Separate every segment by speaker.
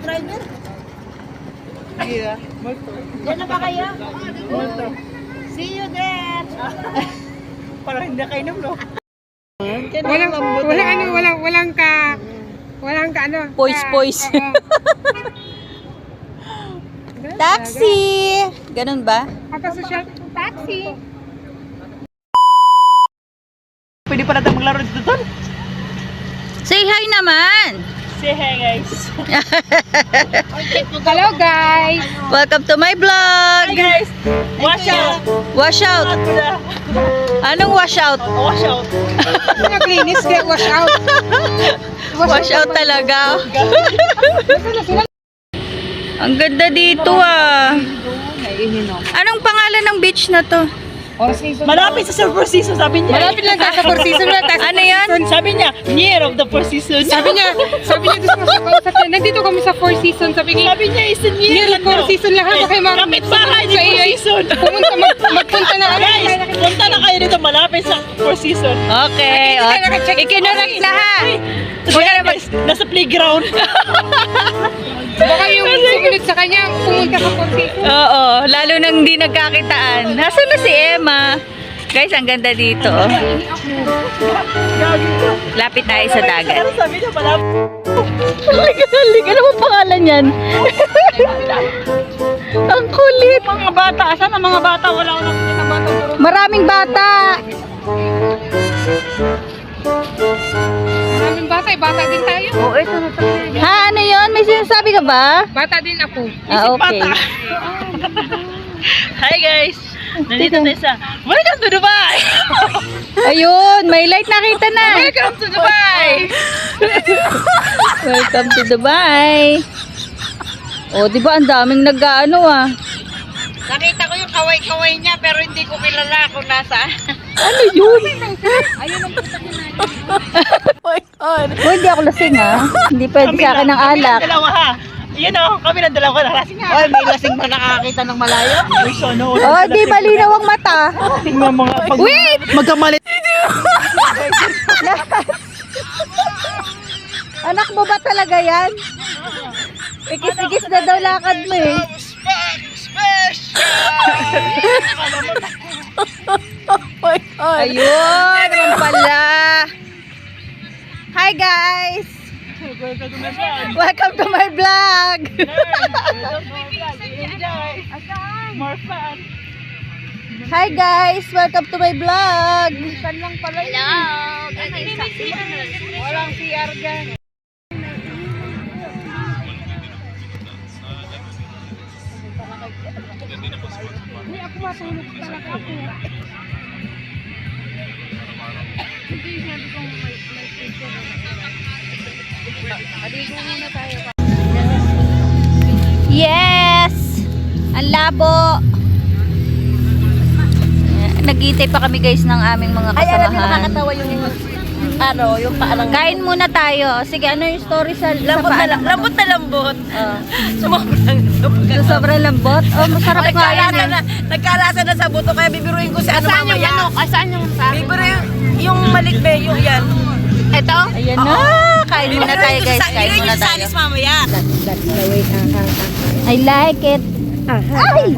Speaker 1: driver.
Speaker 2: Iya, molto.
Speaker 1: Diyan na ba kayo?
Speaker 2: Molto.
Speaker 1: See you there.
Speaker 2: Parang hindi kainom, no?
Speaker 3: Walang ka ano.
Speaker 4: Poise. Taxi! Ganun ba?
Speaker 3: Social taxi.
Speaker 2: Pwede pala tayo maglaro dito doon.
Speaker 4: Say hi naman!
Speaker 2: Say hi, guys.
Speaker 3: Hello guys.
Speaker 4: Welcome to my vlog!
Speaker 2: Hi, guys. Wash out.
Speaker 4: Wash out! Anong wash out?
Speaker 2: Wash out.
Speaker 3: Naglinis kaya wash out.
Speaker 4: Wash out talaga. Ang ganda dito ah. Anong pangalan ng beach na to?
Speaker 2: Malapit sa Four Seasons, sabi niya.
Speaker 3: Malapit lang tayo sa Four Seasons na tayo.
Speaker 4: Ano yan?
Speaker 2: Sabi niya, near of the Four Seasons.
Speaker 3: Sabi niya doon sa kausap niya, nandito kami sa Four Seasons. Sabi niya,
Speaker 2: Sabi niya, is near
Speaker 3: near Four Seasons lang ako kayo
Speaker 2: Kapit bahay ni Four Seasons.
Speaker 3: magpunta na kami.
Speaker 2: Guys, punta na kayo dito malapit sa Four Seasons.
Speaker 4: Okay. Ikinurek na ha.
Speaker 2: Guys, nasa playground.
Speaker 3: Baka yung sumunod sa kanya, pumunta sa Four Seasons.
Speaker 4: Oo, lalo nang hindi nagkakitaan. Nasaan na si Emma? Guys, ang ganda dito. Oh. Lapit tayo sa dagat.
Speaker 2: Sabi niya, malapit.
Speaker 4: Halika naman pangalan yan. Ang kulit.
Speaker 2: Mga bata, saan ang mga bata? Wala ko nakikita ng bata.
Speaker 4: Maraming bata.
Speaker 3: Maraming bata, bata din tayo.
Speaker 4: Ha, ano yun? May sinasabi ka ba?
Speaker 3: Bata din ako.
Speaker 4: Ah, okay.
Speaker 2: Hi guys! Nandito tayo sa Welcome to Dubai!
Speaker 4: Ayun, may light nakita na.
Speaker 2: Welcome to Dubai!
Speaker 4: Welcome to Dubai. Oh, di ba ang daming nag-ano ah.
Speaker 1: Nakita ko yung kaway-kaway niya pero hindi ko kilala kung nasaan.
Speaker 4: Ano yun? Oh, hindi ako lasing ah. Hindi pwede sa akin ng alak.
Speaker 2: Kami dalawa ha! Yun o, kami ng dalawa na lasing ha!
Speaker 1: Oy, may lasing pa nakakita ng malayo.
Speaker 2: Uy, so no.
Speaker 4: Oh, di malinaw ang mata.
Speaker 2: Tingnan mga pag...
Speaker 4: Wait!
Speaker 2: Magkamalit.
Speaker 4: Anak mo ba talaga yan? Ikis-ikis na daw lakad mo eh. Ayun, naman pala. Hi guys! Welcome to my vlog!
Speaker 2: More fun.
Speaker 4: Hi guys! Welcome to my vlog!
Speaker 1: Hello. Walang CR dyan.
Speaker 4: Yes! Ang labo! Nag-iintay pa kami guys ng aming mga
Speaker 1: Ay, alam niyo,
Speaker 4: kasamahan.
Speaker 1: nakakatawa yung yung paalang
Speaker 4: Kain muna tayo. Sige, ano yung story sa
Speaker 1: lambot na
Speaker 4: paalam?
Speaker 1: lambot na lambot.
Speaker 4: Oh.
Speaker 1: Sobrang
Speaker 4: So, sobrang lambot. Oh, masarap nga yan eh.
Speaker 1: Nagkalasa na sa buto kaya bibiruin ko si ano mamaya.
Speaker 3: Saan yung sa?
Speaker 1: Bibiruin yung malikbe, yung yan.
Speaker 3: Ito?
Speaker 4: Ayan na. Kain muna tayo guys. Kain muna tayo.
Speaker 1: Salis mamaya.
Speaker 4: I like it. Ay!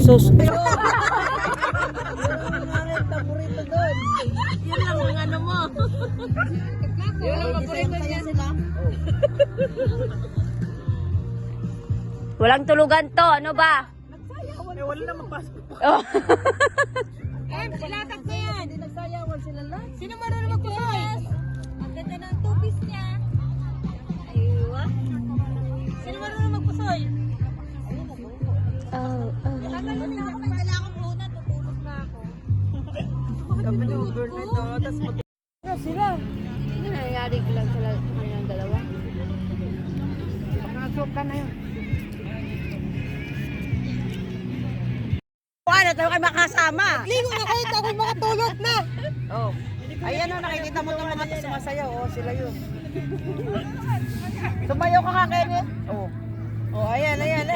Speaker 4: Sus.
Speaker 1: Yun lang ang ano mo. Yun ang paborito niya.
Speaker 4: Walang tulugan to, ano ba?
Speaker 2: Wala na magpasok.
Speaker 4: Oh.
Speaker 1: Sila tatlo yan. Hindi nagsayawan sila lang.
Speaker 3: Sino marunong magkusoy?
Speaker 1: Ang ganda ng tupis niya. Aywa. Sino marunong magpusoy?
Speaker 4: Oh, oh.
Speaker 1: Tagalog na ako. Kailangan akong muna. Tutulog na ako.
Speaker 2: Sabi niyo, girl nito. Tapos
Speaker 1: Sila. Ano nangyayari lang sila kanilang dalawa?
Speaker 3: Nakasok ka na yun.
Speaker 1: Paano tayo kayo makasama?
Speaker 3: Ligo na kayo, ako'y makatulog na.
Speaker 2: Oh. Ayan o, nakikita mo itong mga sumasayaw. Oh, sila yun. Sumayaw ka kakainin? Oh. Oh, ayan, ayan.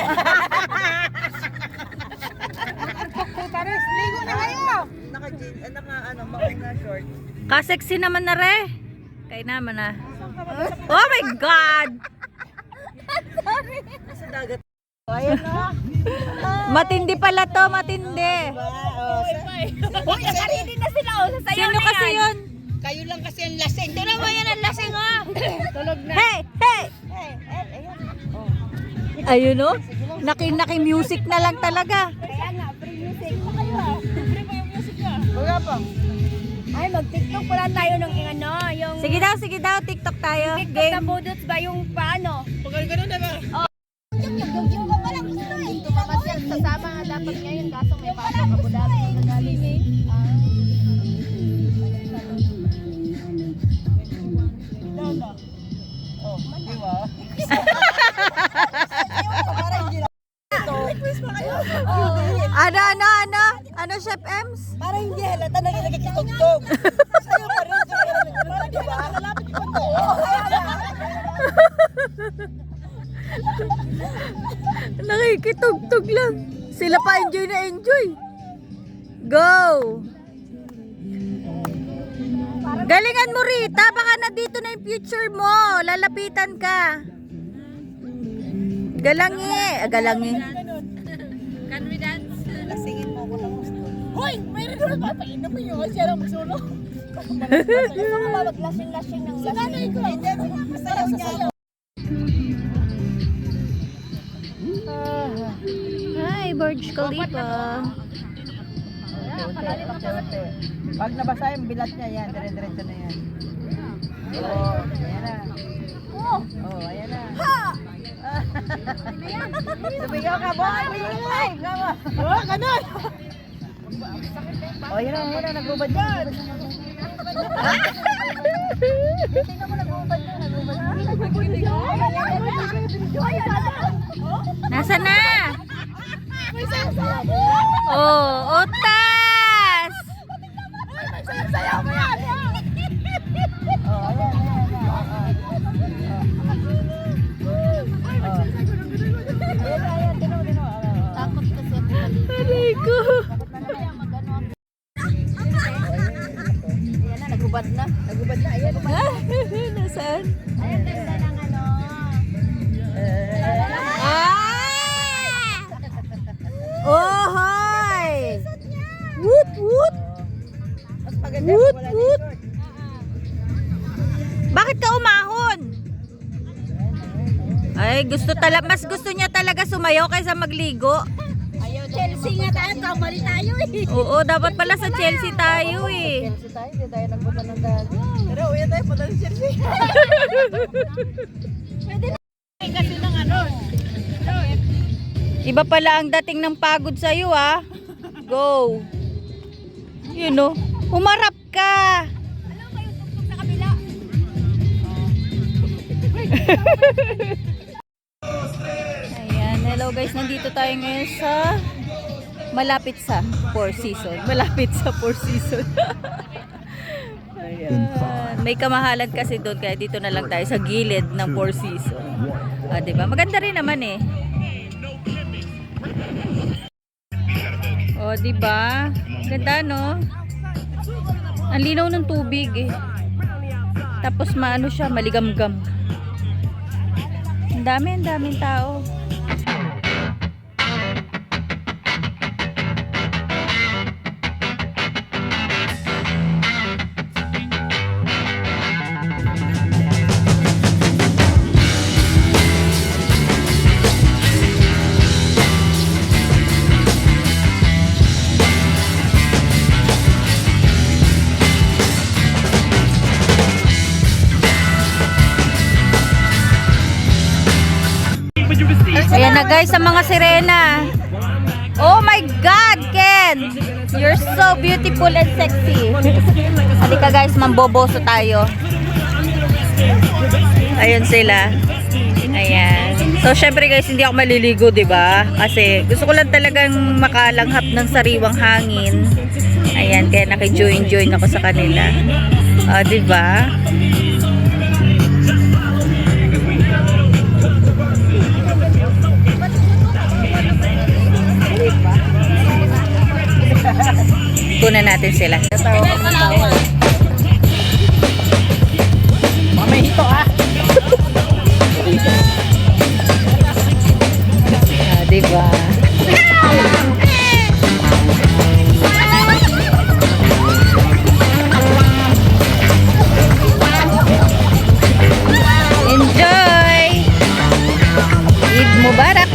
Speaker 3: Putares, ligo na kayo.
Speaker 2: Ano, maong na short.
Speaker 4: Kaseksi naman na re. Kaya naman na. Oh my God!
Speaker 2: Sa dagat. Oh, ayan na.
Speaker 4: Matindi pala to, matindi.
Speaker 2: Oh,
Speaker 1: Uy, sarili na sila. O, sasayaw
Speaker 4: Sino kasi yun?
Speaker 1: Kayo lang kasi ang lasing. Ito naman yan ang lasing, ha? Tulog na.
Speaker 4: Hey! Hey! Ayun o. Naki-music na lang talaga.
Speaker 1: Kaya nga, free music. Pa kayo, ha? Free mo yung music, ha?
Speaker 2: Wala pa.
Speaker 1: Ay, mag-tiktok pala tayo ng ano, yung...
Speaker 4: Sige daw, TikTok tayo.
Speaker 1: TikTok na
Speaker 4: Game.
Speaker 1: budots ba yung paano?
Speaker 2: Pagkal ganun na ba?
Speaker 1: Yung ka palang gusto eh. Tumakas yan. Sasama nga dapat ngayon. Kaso may pasok Abu Dhabi. Nagaling eh.
Speaker 2: Oh, di ba?
Speaker 4: Ano, Chef Ems?
Speaker 2: Para hindi halata na nagkikitugtog. Sa'yo pa rin. Para di ba? Nalapit yung pagko.
Speaker 4: Nakikitugtog lang. Sila pa enjoy na enjoy. Go! Galingan mo, Rita. Baka na dito na yung future mo. Lalapitan ka. Galangi. Galangi.
Speaker 1: Can we dance?
Speaker 2: Lasingin mo ako ng gusto.
Speaker 1: Hoy! Mayroon doon mapainom mo yun. Siya lang magsulo. Maglasing-lasing ng lasing. Sa nanay ko. Hindi, masayaw niya.
Speaker 4: Hi, Burj Khalifa.
Speaker 2: Pag nabasa yung bilat niya, yan. Dire-diretso na yan. Oh, ayan na. Oh, ayan na. Sumigaw ka, boy! Oh, ganun! Oh, ayan na, nagbubad yan.
Speaker 4: Nasa na? Oh, otas!
Speaker 1: Sayaw mo yan!
Speaker 2: Oh, ayan,
Speaker 1: Takot kasi ako mali.
Speaker 4: Aray ko.
Speaker 1: Ayan na, nagubad na.
Speaker 2: Nagubad na, ayan.
Speaker 4: Nasaan?
Speaker 1: Ayan, ganda ng ano.
Speaker 4: Ah! Oh, hi! Woot, woot!
Speaker 2: Mas maganda
Speaker 4: Woot,
Speaker 2: wala
Speaker 4: woot.
Speaker 2: na short.
Speaker 4: Bakit ka umahon? Ay, mas gusto niya talaga sumayaw kaysa magligo.
Speaker 1: Ayaw, Chelsea nga tayo. Kamali tayo eh.
Speaker 4: Oo, dapat pala sa Chelsea tayo eh.
Speaker 2: Chelsea tayo, hindi tayo nagpunta ng dati. Pero uwi tayo, punta ng Chelsea.
Speaker 1: Kasi ng ano.
Speaker 4: Iba pala ang dating ng pagod sa'yo ah. Go. You know, humarap ka.
Speaker 1: Ano kayo tuktok sa kabila?
Speaker 4: Ayan, hello guys, nandito tayo ngayon sa malapit sa Four Seasons. Malapit sa Four Seasons. Ayan. May kamahalan kasi doon kaya dito na lang tayo sa gilid ng Four Seasons. Ah, diba? Maganda rin naman eh. Oh, diba? Ganda no? Ang linaw ng tubig eh. Tapos maano siya, maligamgam. Ang daming tao. na guys sa mga sirena. Oh my God, Ken! You're so beautiful and sexy. Halika guys, mamboboso tayo. Ayun sila. Ayan. So, syempre guys, hindi ako maliligo, diba? Kasi gusto ko lang talagang makalanghap ng sariwang hangin. Ayan, kaya naki-join ako sa kanila. Diba? Kunan natin sila.
Speaker 2: Mamay ito ah.
Speaker 4: Diba? Enjoy! Eid Mubarak!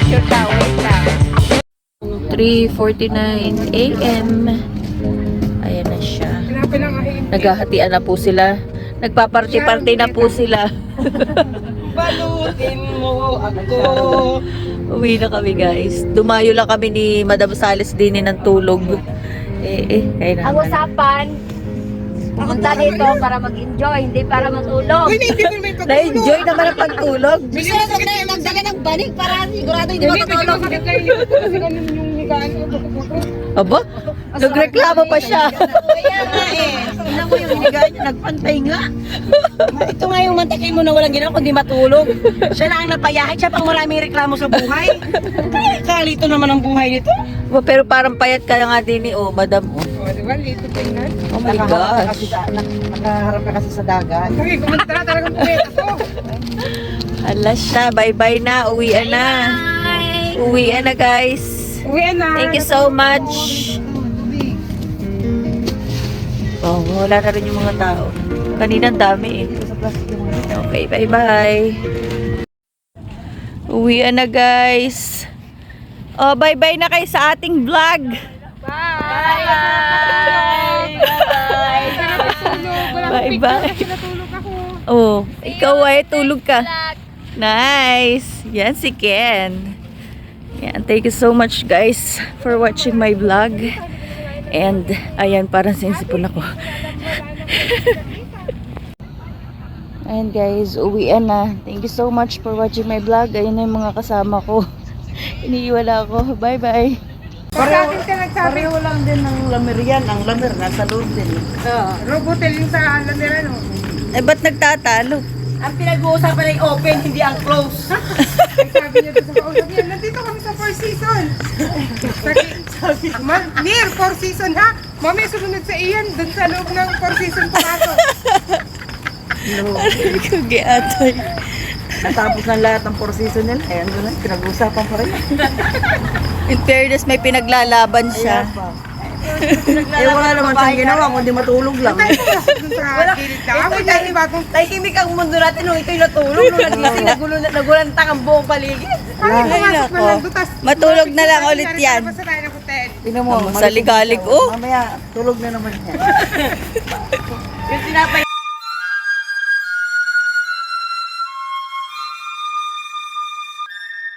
Speaker 4: Picture ka, wait lang. 3:49 AM. Ayan na siya. Naghahatian na po sila. Nagpaparty-party na po sila.
Speaker 2: Balutin mo ako.
Speaker 4: Uwi na kami guys. Dumayo lang kami ni Madam Sales din ng tulog. Kaya na.
Speaker 1: Ang usapan, pumunta dito para mag-enjoy, hindi para matulog.
Speaker 4: Na-enjoy naman ang pagtulog.
Speaker 1: Gusto na nagdala ng banig para sigurado hindi matutulog.
Speaker 4: Aba, nagreklamo pa siya.
Speaker 2: Kaya nga eh. Tingnan mo yung hinigaan niya, nagpantay nga. Ito nga yung mantakay mo na walang ginawa kundi matulog. Siya na ang napayahay, siya pang maraming reklamo sa buhay. Kalito naman ang buhay nito.
Speaker 4: Pero parang payat ka nga din Madam.
Speaker 3: Diba? Lito tingnan.
Speaker 4: Oh my gosh.
Speaker 2: Nakaharap ka kasi sa dagat.
Speaker 3: Okay, kumunta na talagang puwet ako.
Speaker 4: Ala siya, bye-bye na. Uwian na. Uwian na guys.
Speaker 3: Uwian na.
Speaker 4: Thank you so much. Oh, wala na rin yung mga tao. Kanina ang dami Okay, bye-bye. Uwian na guys. Oh, bye-bye na kayo sa ating vlog.
Speaker 3: Bye!
Speaker 4: Bye-bye.
Speaker 3: Natulog ako.
Speaker 4: Oh, ikaw ay tulog ka. Nice. Yan si Ken. Yan, thank you so much guys for watching my vlog. And ayan, parang sinisipon ako. Ayan guys, uwian na. Thank you so much for watching my vlog. Ayan na yung mga kasama ko. Iniiwala ako. Bye-bye.
Speaker 3: Pagkakin ka nagsabi.
Speaker 2: Pareho lang din ng lamer yan. Ang lamer nasa loob din.
Speaker 3: Robotel yung sa lamira, no?
Speaker 4: Eh, ba't nagtatalo?
Speaker 2: Ang pinag-uusapan ay open, hindi ang close.
Speaker 3: Sabi niya doon sa kausap niya, nandito kami sa 4 season. Near 4 season ha? Mami, sumunod sa iyan, doon sa loob ng 4 season pasok.
Speaker 4: Kugiatoy.
Speaker 2: Natapos ng lahat ng 4 season nila. Ayan doon na, pinag-uusapan pa rin.
Speaker 4: In fairness, may pinaglalaban siya.
Speaker 2: Wala naman siyang ginawa, kundi matulog lang.
Speaker 3: Doon sa gilid ka. Ako dahil bagong
Speaker 2: Tahimik ang mundo natin nung ito'y natulog. Nung nagising, nagulantang ang buong paligid.
Speaker 3: ay, pumasok
Speaker 4: nako.
Speaker 3: na lang. Butas.
Speaker 4: Matulog na lang ulit yan.
Speaker 3: Basta tayo ng hotel.
Speaker 2: Tingnan mo,
Speaker 4: Sa ligalig, oh.
Speaker 2: Mamaya, tulog na naman yan.